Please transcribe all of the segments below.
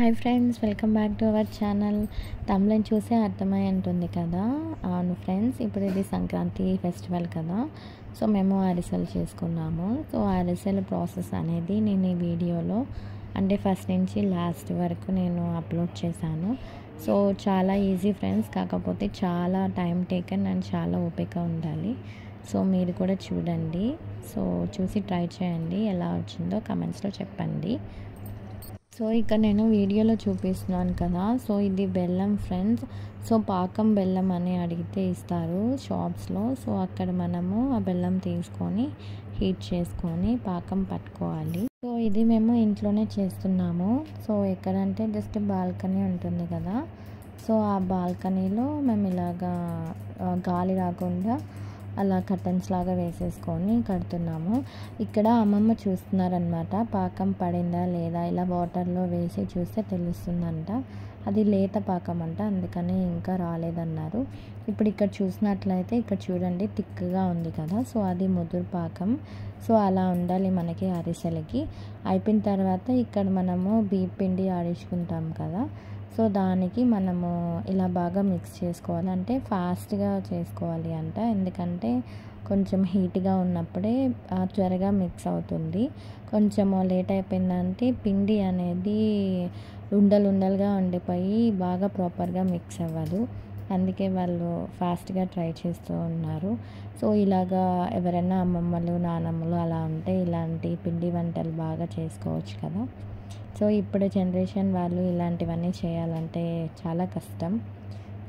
Hi friends, welcome back to our channel. తమిళని చూసే అర్థమై ఉంటుంది కదా. అవును ఫ్రెండ్స్, ఇప్పుడు ఇది సంక్రాంతి ఫెస్టివల్ కదా. సో మేము అరిసెలు చేసుకున్నాము. సో అరిసెల ప్రాసెస్ అనేది నేను ఈ వీడియోలో అంటే ఫస్ట్ నుంచి లాస్ట్ వరకు నేను అప్లోడ్ చేశాను. సో చాలా ఈజీ ఫ్రెండ్స్, కాకపోతే చాలా టైం టేకన్ అండ్ చాలా ఓపిక ఉండాలి. సో మీరు కూడా చూడండి. సో చూసి ట్రై చేయండి, ఎలా వచ్చిందో కమెంట్స్లో చెప్పండి. సో ఇక్కడ నేను వీడియోలో చూపిస్తున్నాను కదా. సో ఇది బెల్లం ఫ్రెండ్స్. సో పాకం బెల్లం అని అడిగితే ఇస్తారు షాప్స్లో. సో అక్కడ మనము ఆ బెల్లం తీసుకొని హీట్ చేసుకొని పాకం పట్టుకోవాలి. సో ఇది మేము ఇంట్లోనే చేస్తున్నాము. సో ఎక్కడంటే జస్ట్ బాల్కనీ ఉంటుంది కదా. సో ఆ బాల్కనీలో మేము ఇలాగా గాలి రాకుండా అలా కర్టన్స్ లాగా వేసేసుకొని కడుతున్నాము. ఇక్కడ అమ్మమ్మ చూస్తున్నారనమాట, పాకం పడిందా లేదా, ఇలా వాటర్లో వేసి చూస్తే తెలుస్తుందంట. అది లేత పాకం అంట, అందుకని ఇంకా రాలేదన్నారు. ఇప్పుడు ఇక్కడ చూసినట్లయితే ఇక్కడ చూడండి, థిక్గా ఉంది కదా. సో అది ముదురు పాకం. సో అలా ఉండాలి మనకి అరిసెలకి. అయిపోయిన తర్వాత ఇక్కడ మనము బియ్యం పిండి ఆడించుకుంటాం కదా. సో దానికి మనము ఇలా బాగా మిక్స్ చేసుకోవాలి, అంటే ఫాస్ట్గా చేసుకోవాలి అంట. ఎందుకంటే కొంచెం హీట్గా ఉన్నప్పుడే త్వరగా మిక్స్ అవుతుంది. కొంచెం లేట్ అయిపోయిందంటే పిండి అనేది ఉండలుగా ఉండిపోయి బాగా ప్రాపర్గా మిక్స్ అవ్వదు. అందుకే వాళ్ళు ఫాస్ట్గా ట్రై చేస్తూ ఉన్నారు. సో ఇలాగా ఎవరైనా అమ్మమ్మలు నానమ్మలు అలా ఉంటే ఇలాంటి పిండి వంటలు బాగా చేసుకోవచ్చు కదా. సో ఇప్పుడు జనరేషన్ వాళ్ళు ఇలాంటివన్నీ చేయాలంటే చాలా కష్టం.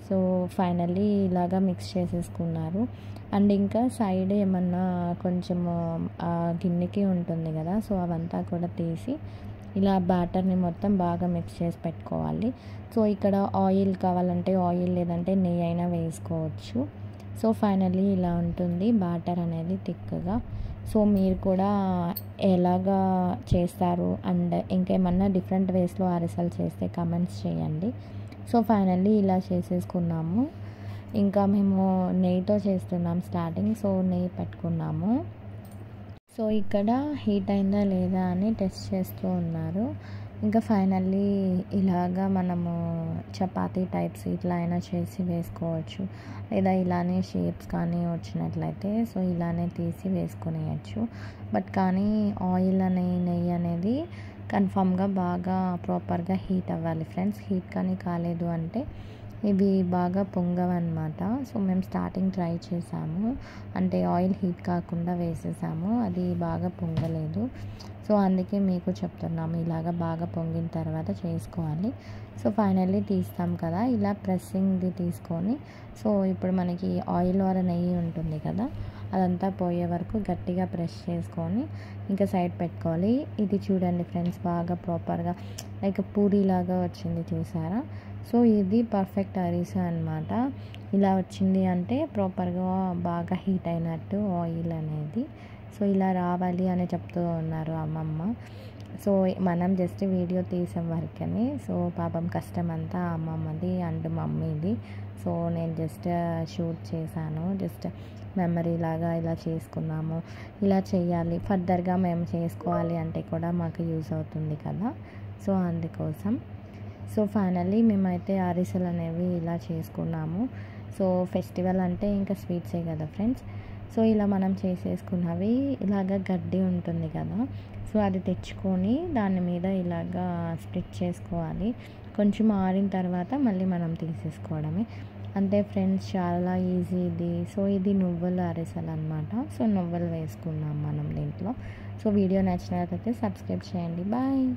సో ఫైనల్లీ ఇలాగా మిక్స్ చేసేసుకున్నారు. అండ్ ఇంకా సైడ్ ఏమన్నా కొంచెము గిన్నెకి ఉంటుంది కదా. సో అవంతా కూడా తీసి ఇలా బ్యాటర్ని మొత్తం బాగా మిక్స్ చేసి పెట్టుకోవాలి. సో ఇక్కడ ఆయిల్ కావాలంటే ఆయిల్, లేదంటే నెయ్యి అయినా వేసుకోవచ్చు. సో ఫైనల్లీ ఇలా ఉంటుంది బ్యాటర్ అనేది థిక్గా. సో మీరు కూడా ఎలాగా చేస్తారు అండ్ ఇంకేమన్నా డిఫరెంట్ వేస్లో అరిసెలు చేస్తే కమెంట్స్ చేయండి. సో ఫైనల్లీ ఇలా చేసేసుకున్నాము. ఇంకా మేము నెయ్యితో చేస్తున్నాం స్టార్టింగ్. సో నెయ్యి పెట్టుకున్నాము. సో ఇక్కడ హీట్ అయిందా లేదా అని టెస్ట్ చేస్తూ ఉన్నారు. ఇంకా ఫైనల్లీ ఇలాగా మనము చపాతీ టైప్స్ ఇట్లా అయినా చేసి వేసుకోవచ్చు, లేదా ఇలానే షేప్స్ కానీ వచ్చినట్లయితే సో ఇలానే తీసి వేసుకునేయచ్చు. బట్ కానీ ఆయిల్ నెయ్యి అనేది కన్ఫామ్గా బాగా ప్రాపర్గా హీట్ అవ్వాలి ఫ్రెండ్స్. హీట్ కానీ కాలేదు అంటే ఇవి బాగా పొంగవన్నమాట. సో మేము స్టార్టింగ్ ట్రై చేసాము, అంటే ఆయిల్ హీట్ కాకుండా వేసేసాము, అది బాగా పొంగలేదు. సో అందుకే మీకు చెప్తున్నాము, ఇలాగ బాగా పొంగిన తర్వాత చేసుకోవాలి. సో ఫైనల్లీ తీస్తాం కదా, ఇలా ప్రెస్సింగ్ది తీసుకొని సో ఇప్పుడు మనకి ఆయిల్ ఆర్ నెయ్యి ఉంటుంది కదా, అదంతా పోయే వరకు గట్టిగా ప్రెస్ చేసుకొని ఇంకా సైడ్ పెట్టుకోవాలి. ఇది చూడండి ఫ్రెండ్స్, బాగా ప్రాపర్గా లైక్ పూరీలాగా వచ్చింది, చూసారా. సో ఇది పర్ఫెక్ట్ అరిసె అనమాట. ఇలా వచ్చింది అంటే ప్రాపర్గా బాగా హీట్ అయినట్టు ఆయిల్ అనేది. సో ఇలా రావాలి అని చెప్తూ ఉన్నారు అమ్మమ్మ. సో మనం జస్ట్ వీడియో తీసాం వరకనే. సో పాపం కష్టం అంతా అమ్మమ్మది అండ్ మమ్మీది. సో నేను జస్ట్ షూట్ చేశాను, జస్ట్ మెమరీ లాగా ఇలా చేసుకున్నాము. ఇలా చేయాలి, ఫర్దర్గా మేము చేసుకోవాలి అంటే కూడా మాకు యూజ్ అవుతుంది కదా. సో అందుకోసం సో ఫైనల్లీ మేమైతే అరిసెలు అనేవి ఇలా చేసుకున్నాము. సో ఫెస్టివల్ అంటే ఇంకా స్వీట్సే కదా ఫ్రెండ్స్. సో ఇలా మనం చేసేసుకున్నవి ఇలాగ గడ్డి ఉంటుంది కదా. సో అది తెచ్చుకొని దాని మీద ఇలాగా స్ప్లిట్ చేసుకోవాలి. కొంచెం ఆరిన తర్వాత మళ్ళీ మనం తీసేసుకోవడమే అంతే ఫ్రెండ్స్, చాలా ఈజీ ఇది. సో ఇది నువ్వుల అరిసెలు అనమాట. సో నువ్వులు వేసుకున్నాం మనం దీంట్లో. సో వీడియో నచ్చినట్లయితే సబ్స్క్రైబ్ చేయండి. బాయ్.